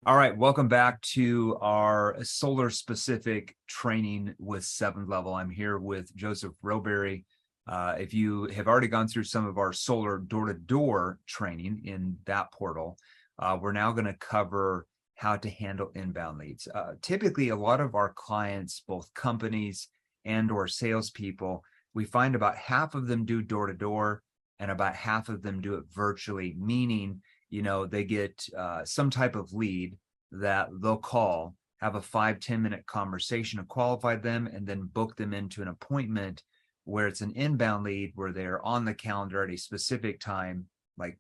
All right, welcome back to our solar specific training with 7th level. I'm here with Joseph Roberry. If you have already gone through some of our solar door-to-door training in that portal, we're now going to cover how to handle inbound leads. Typically, a lot of our clients, both companies and or salespeople, we find about half of them do door-to-door and about half of them do it virtually, meaning they get some type of lead that they'll call, have a 5-10 minute conversation to qualify them, and then book them into an appointment where it's an inbound lead where they're on the calendar at a specific time, like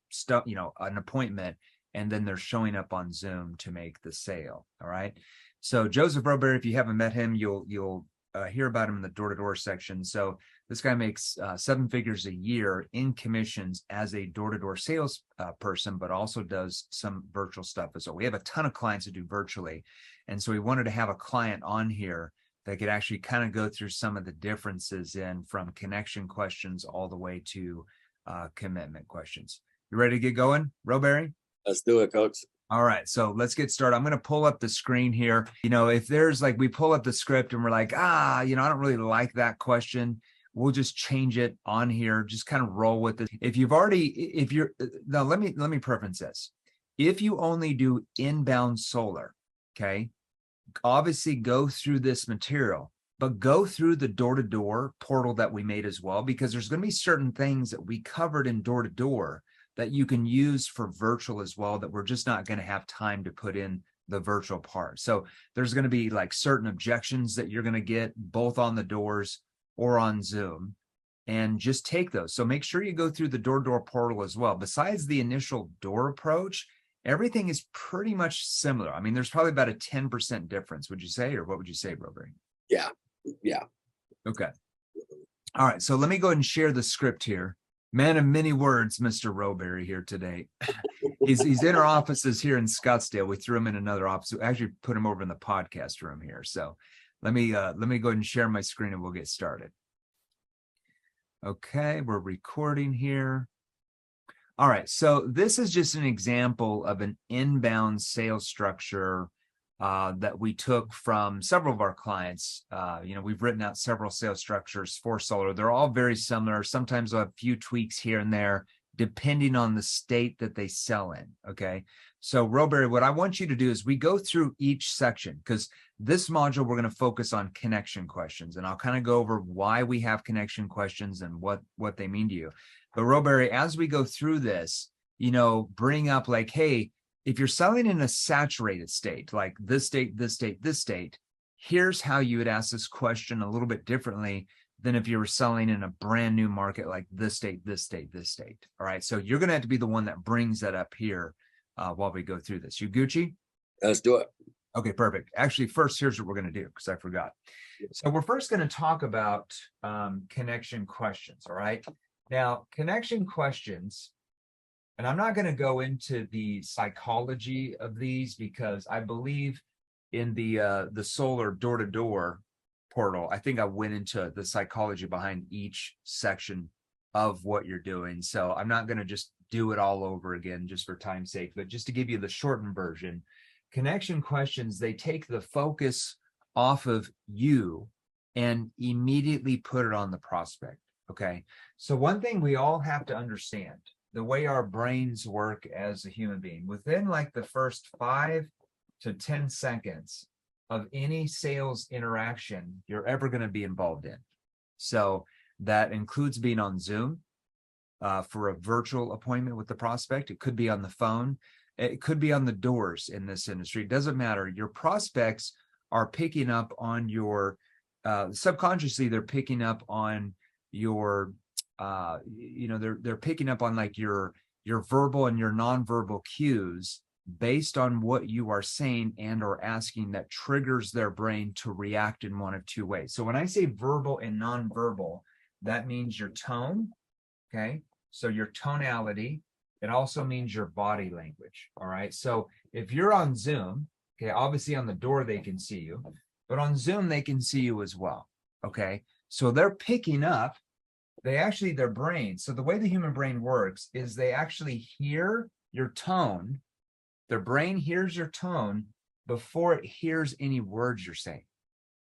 stuff, an appointment, and then they're showing up on Zoom to make the sale. All right. So Joseph Roberry, if you haven't met him, you'll hear about him in the door-to-door section. So this guy makes 7 figures a year in commissions as a door-to-door sales person, but also does some virtual stuff as well. We have a ton of clients that do virtually. And so we wanted to have a client on here that could actually kind of go through some of the differences in from connection questions all the way to commitment questions. You ready to get going, Roberry? Let's do it, Coach. All right, so let's get started. I'm going to pull up the screen here. If there's we pull up the script and we're like, I don't really like that question, we'll just change it on here. Just kind of roll with it. Now let me preference this. If you only do inbound solar, okay, obviously go through this material, but go through the door-to-door portal that we made as well, because there's going to be certain things that we covered in door-to-door that you can use for virtual as well, that we're just not going to have time to put in the virtual part. So there's going to be certain objections that you're going to get both on the doors or on Zoom, and just take those. So make sure you go through the door-to-door portal as well. Besides the initial door approach, everything is pretty much similar. I mean, there's probably about a 10% difference, would you say, or what would you say, Roberry? Yeah. Okay. All right. So let me go ahead and share the script here. Man of many words, Mr. Roberry here today. He's in our offices here in Scottsdale. We threw him in another office. We actually put him over in the podcast room here. So let me go ahead and share my screen and we'll get started. Okay, we're recording here. All right, so this is just an example of an inbound sales structure that we took from several of our clients. We've written out several sales structures for solar. They're all very similar. Sometimes we'll have a few tweaks here and there, depending on the state that they sell in. Okay. So Roberry, what I want you to do is we go through each section, because this module, we're going to focus on connection questions, and I'll kind of go over why we have connection questions and what they mean to you. But Roberry, as we go through this, bring up hey, if you're selling in a saturated state, like this state, this state, this state, here's how you would ask this question a little bit differently than if you were selling in a brand new market like this state, this state, this state. All right. So you're going to have to be the one that brings that up here while we go through this. You Gucci? Let's do it. Okay, perfect. Actually, first, here's what we're going to do, because I forgot. So we're first going to talk about connection questions. All right. Now, connection questions, and I'm not going to go into the psychology of these, because I believe in the solar door-to-door portal, I think I went into the psychology behind each section of what you're doing. So I'm not going to just do it all over again just for time's sake, but just to give you the shortened version. Connection questions, they take the focus off of you and immediately put it on the prospect. Okay. So one thing we all have to understand, the way our brains work as a human being, within the first 5 to 10 seconds of any sales interaction you're ever going to be involved in. So that includes being on Zoom for a virtual appointment with the prospect. It could be on the phone. It could be on the doors in this industry. It doesn't matter. Your prospects are picking up on your, subconsciously, they're picking up on your, they're picking up on your verbal and your nonverbal cues based on what you are saying and or asking, that triggers their brain to react in one of two ways. So when I say verbal and nonverbal, that means your tone. Okay. So your tonality. It also means your body language. All right. So if you're on Zoom, okay, obviously on the door, they can see you, but on Zoom, they can see you as well. Okay. So they're picking up, their brain. So the way the human brain works is they actually hear your tone Their brain hears your tone before it hears any words you're saying.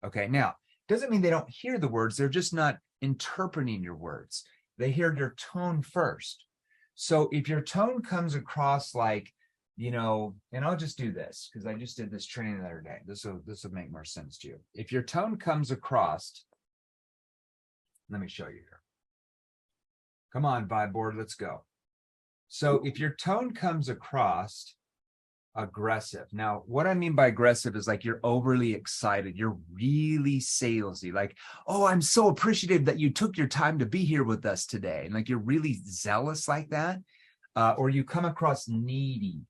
Okay. Now, doesn't mean they don't hear the words. They're just not interpreting your words. They hear your tone first. So if your tone comes across like, and I'll just do this because I just did this training the other day. This will make more sense to you. If your tone comes across, let me show you here. Come on, vibe board, let's go. So if your tone comes across aggressive. Now, what I mean by aggressive is like you're overly excited. You're really salesy. Like, oh, I'm so appreciative that you took your time to be here with us today. And like you're really zealous like that. Or you come across needy,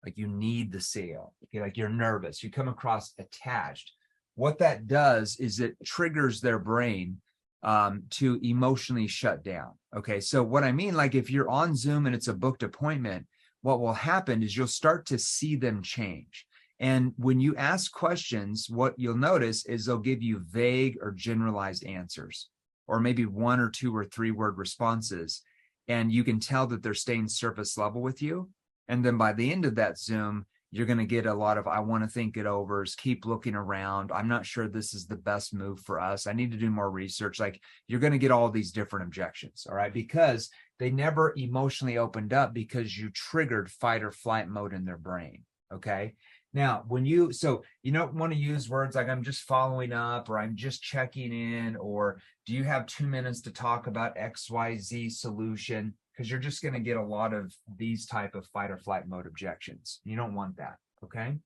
like you need the sale. Okay, like you're nervous. You come across attached. What that does is it triggers their brain to emotionally shut down. Okay, so what I mean, like if you're on Zoom and it's a booked appointment, what will happen is you'll start to see them change. And when you ask questions, what you'll notice is they'll give you vague or generalized answers, or maybe 1 or 2 or 3 word responses. And you can tell that they're staying surface level with you. And then by the end of that Zoom, you're going to get a lot of, I want to think it over, keep looking around. I'm not sure this is the best move for us. I need to do more research. Like you're going to get all these different objections. All right. Because they never emotionally opened up because you triggered fight or flight mode in their brain. Okay. Now, so you don't want to use words like I'm just following up or I'm just checking in, or do you have 2 minutes to talk about XYZ solution? Because you're just going to get a lot of these type of fight or flight mode objections. You don't want that. Okay.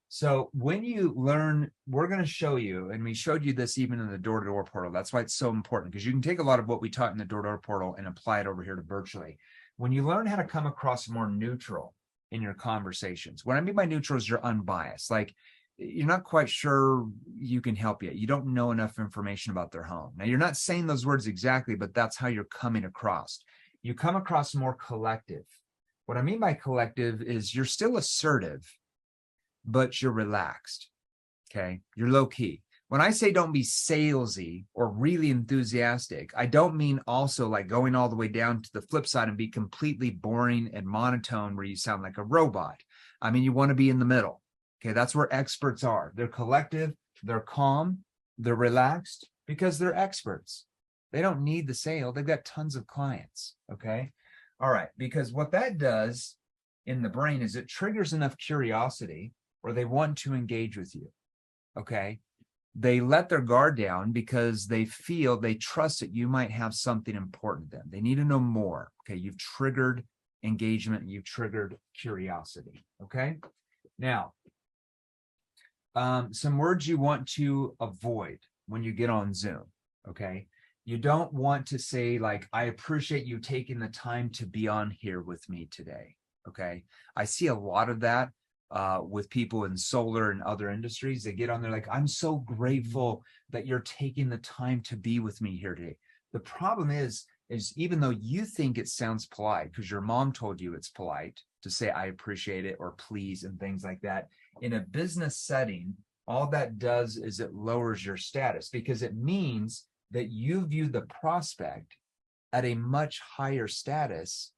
So when you learn, we're going to show you, and we showed you this even in the door-to-door portal. That's why it's so important, because you can take a lot of what we taught in the door-to-door portal and apply it over here to virtually. When you learn how to come across more neutral in your conversations, what I mean by neutral is you're unbiased. Like you're not quite sure you can help yet. You don't know enough information about their home. Now, you're not saying those words exactly, but that's how you're coming across. You come across more collective. What I mean by collective is you're still assertive, but you're relaxed. Okay. You're low key. When I say don't be salesy or really enthusiastic, I don't mean also like going all the way down to the flip side and be completely boring and monotone where you sound like a robot. I mean, you want to be in the middle. Okay. That's where experts are. They're collective, they're calm, they're relaxed because they're experts. They don't need the sale. They've got tons of clients. Okay. All right. Because what that does in the brain is it triggers enough curiosity where they want to engage with you. Okay. They let their guard down because they trust that you might have something important to them. They need to know more. Okay. You've triggered engagement. You've triggered curiosity. Okay. Now, some words you want to avoid when you get on Zoom. Okay. You don't want to say like, I appreciate you taking the time to be on here with me today. Okay. I see a lot of that with people in solar and other industries. They get on there like, I'm so grateful that you're taking the time to be with me here today. The problem is even though you think it sounds polite because your mom told you it's polite to say, I appreciate it, or please, and things like that, in a business setting, all that does is it lowers your status, because it means that you view the prospect at a much higher status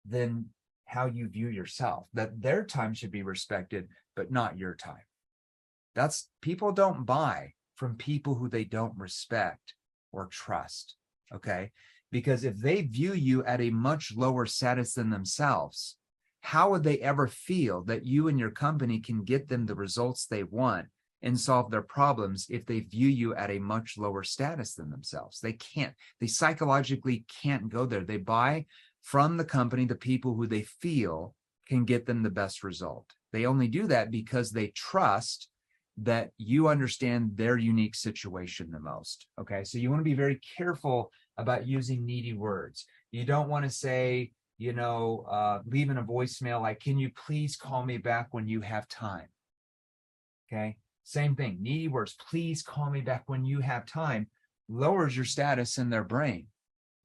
than how you view yourself, that their time should be respected, but not your time. People don't buy from people who they don't respect or trust. Okay. Because if they view you at a much lower status than themselves, how would they ever feel that you and your company can get them the results they want and solve their problems if they view you at a much lower status than themselves? They can't. They psychologically can't go there. They buy from the company the people who they feel can get them the best result. They only do that because they trust that you understand their unique situation the most. Okay, so you want to be very careful about using needy words. You don't want to say, leaving a voicemail like, can you please call me back when you have time? Okay. Same thing, needy words, please call me back when you have time, lowers your status in their brain.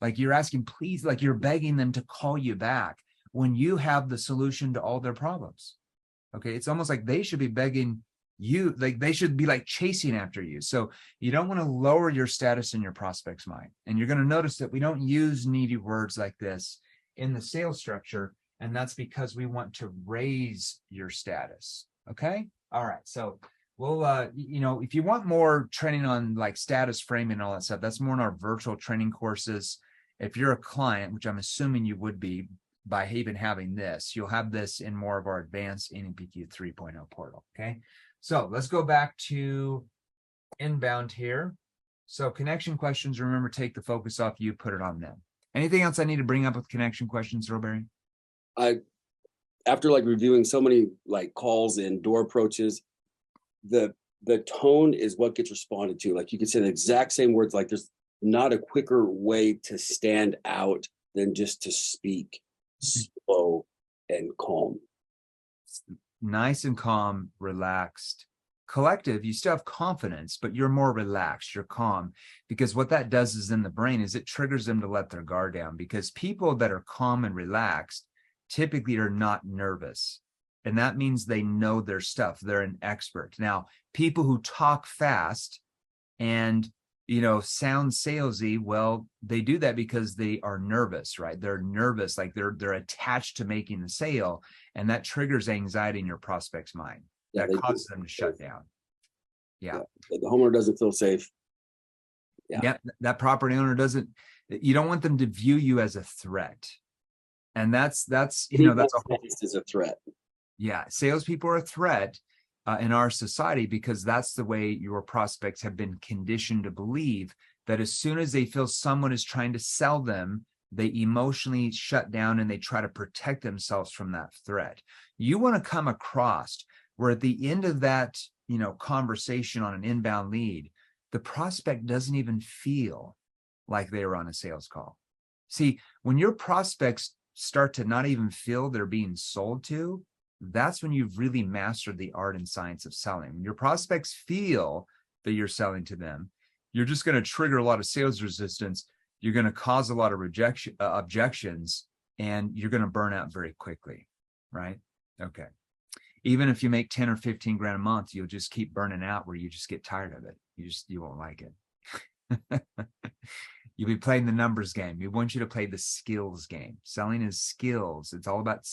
Like you're asking, please, like you're begging them to call you back when you have the solution to all their problems. Okay. It's almost like they should be begging you, like they should be like chasing after you. So you don't want to lower your status in your prospect's mind. And you're going to notice that we don't use needy words like this in the sales structure. And that's because we want to raise your status. Okay. All right. So we'll, if you want more training on like status framing and all that stuff, that's more in our virtual training courses. If you're a client, which I'm assuming you would be by even having this, you'll have this in more of our advanced NEPQ 3.0 portal. Okay. So let's go back to inbound here. So connection questions, remember, take the focus off you, put it on them. Anything else I need to bring up with connection questions, Roberry? After like reviewing so many like calls and door approaches, the tone is what gets responded to. Like you could say the exact same words, like there's not a quicker way to stand out than just to speak slow and calm. Nice and calm, relaxed. Collective, you still have confidence, but you're more relaxed, you're calm, because what that does is in the brain is it triggers them to let their guard down, because people that are calm and relaxed typically are not nervous. And that means they know their stuff. They're an expert. Now, people who talk fast and, sound salesy, well, they do that because they are nervous, right? They're nervous, like they're attached to making the sale, and that triggers anxiety in your prospect's mind. That causes them to shut down. Yeah. The homeowner doesn't feel safe. Yeah. That property owner doesn't, you don't want them to view you as a threat. And that's that's a whole, is a threat. Yeah. Salespeople are a threat in our society, because that's the way your prospects have been conditioned to believe, that as soon as they feel someone is trying to sell them, they emotionally shut down and they try to protect themselves from that threat. You want to come across where at the end of that, conversation on an inbound lead, the prospect doesn't even feel like they were on a sales call. See, when your prospects start to not even feel they're being sold to, that's when you've really mastered the art and science of selling. When your prospects feel that you're selling to them, you're just going to trigger a lot of sales resistance. You're going to cause a lot of objections, and you're going to burn out very quickly, right? Okay. Even if you make 10 or 15 grand a month, you'll just keep burning out, where you just get tired of it. You won't like it. You'll be playing the numbers game. We want you to play the skills game. Selling is skills. It's all about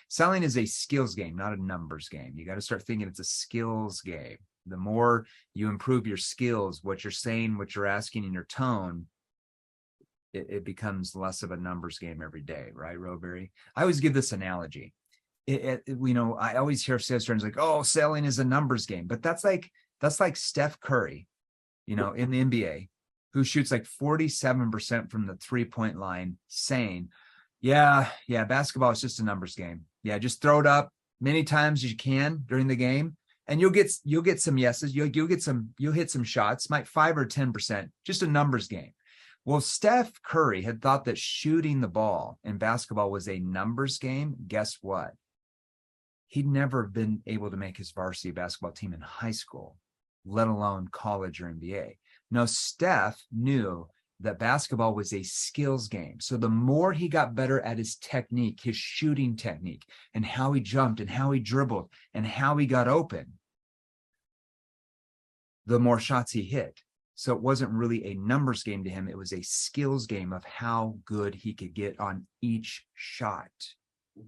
selling is a skills game, not a numbers game. You got to start thinking it's a skills game. The more you improve your skills, what you're saying, what you're asking in your tone, it becomes less of a numbers game every day, right, Roberry? I always give this analogy. I always hear sales trainers like, "Oh, selling is a numbers game," but that's like Steph Curry, in the NBA, who shoots like 47% from the 3-point line, saying, yeah, basketball is just a numbers game. Yeah, just throw it up many times as you can during the game, and you'll get some yeses. You'll hit some shots, might 5 or 10%, just a numbers game. Well, Steph Curry had thought that shooting the ball in basketball was a numbers game. Guess what? He'd never been able to make his varsity basketball team in high school, let alone college or NBA. Now, Steph knew that basketball was a skills game. So the more he got better at his technique, his shooting technique, and how he jumped and how he dribbled and how he got open, the more shots he hit. So it wasn't really a numbers game to him. It was a skills game of how good he could get on each shot.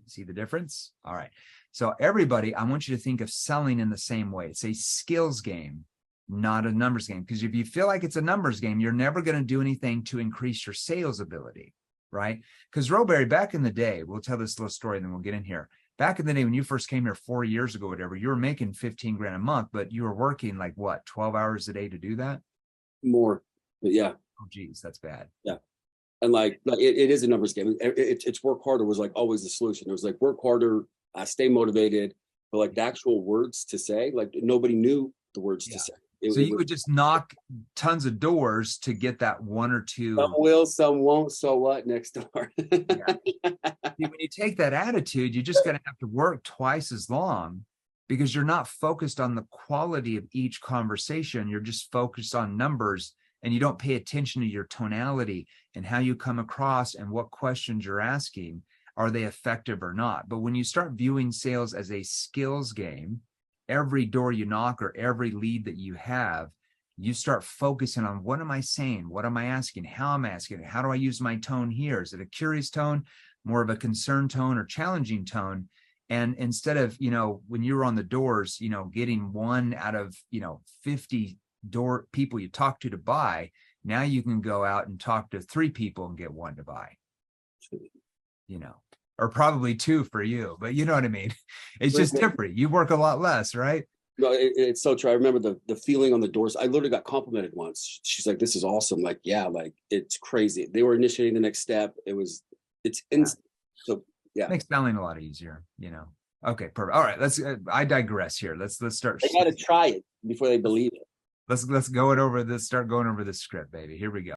See the difference? All right. So everybody, I want you to think of selling in the same way. It's a skills game, not a numbers game. Because if you feel like it's a numbers game, you're never going to do anything to increase your sales ability, right? Because Roberry, back in the day, we'll tell this little story and then we'll get in here. Back in the day when you first came here 4 years ago, whatever, you were making 15 grand a month, but you were working like what, 12 hours a day to do that? More, but yeah. Oh, geez, that's bad. Yeah. And like it is a numbers game. It's work harder was like always the solution. It was like work harder, stay motivated, but like the actual words to say, like nobody knew the words to say. So you would just knock tons of doors to get that one or two. Some will, some won't. So what? Next door. Yeah. When you take that attitude, you're just going to have to work twice as long, because you're not focused on the quality of each conversation. You're just focused on numbers, and you don't pay attention to your tonality and how you come across and what questions you're asking. Are they effective or not? But when you start viewing sales as a skills game, every door you knock or every lead that you have, you start focusing on, what am I saying? What am I asking? How am I asking? How do I use my tone here? Is it a curious tone? more of a concern tone or challenging tone. And instead of, when you were on the doors, getting 1 out of, 50 door people you talk to buy, now you can go out and talk to 3 people and get 1 to buy, or probably 2 for you, but you know what I mean? It's just different. You work a lot less, right? No, it's so true. I remember the feeling on the doors. I literally got complimented once. She's like, "This is awesome." Like, yeah, like it's crazy. They were initiating the next step. It's instant. So yeah, Makes selling a lot easier, Okay, perfect. All right, I digress here. Let's start. they got to try it before they believe it. Let's go it over this. Start going over this script, baby. Here we go.